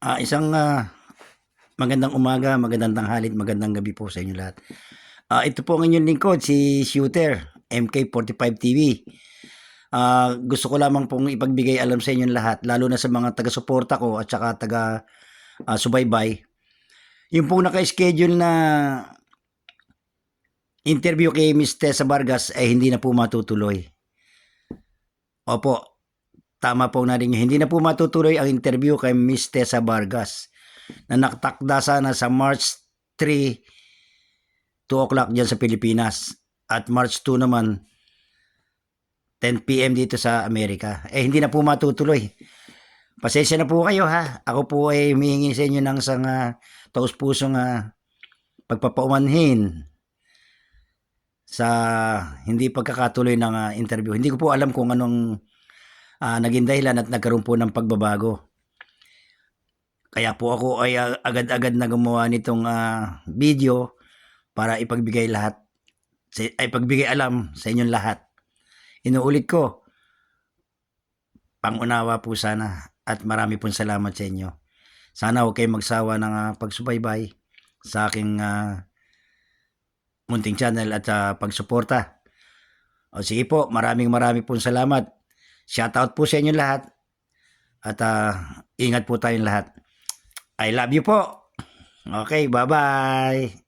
Isang magandang umaga, magandang tanghali, magandang gabi po sa inyo lahat. Ito po ang inyong lingkod, si Shooter, MK45 TV. Gusto ko lamang pong ipagbigay alam sa inyong lahat, lalo na sa mga taga-suporta ko at saka taga-subaybay. Yung pong naka-schedule na interview kay Miss Tessa Vargas ay hindi na po matutuloy. Opo, tama po natin yun. Hindi na po matutuloy ang interview kay Miss Tessa Vargas na nakatakda sana sa March 3, 2 o'clock dyan sa Pilipinas. At March 2 naman, 10 p.m. dito sa Amerika. Hindi na po matutuloy. Pasensya na po kayo ha. Ako po ay humihingi sa inyo ng isang taus-pusong pagpapaumanhin sa hindi pagkakatuloy ng interview. Hindi ko po alam kung anong naging dahilan at nagkaroon po ng pagbabago. Kaya po ako ay agad-agad na gumawa nitong video para ipagbigay alam sa inyong lahat. Inuulit ko, pangunawa po sana at marami pong salamat sa inyo. Sana huwag kayong magsawa ng pagsubaybay sa aking munting channel at pagsuporta. O sige po, maraming pong salamat. Shoutout po sa inyo lahat at ingat po tayong lahat. I love you po. Okay, bye-bye.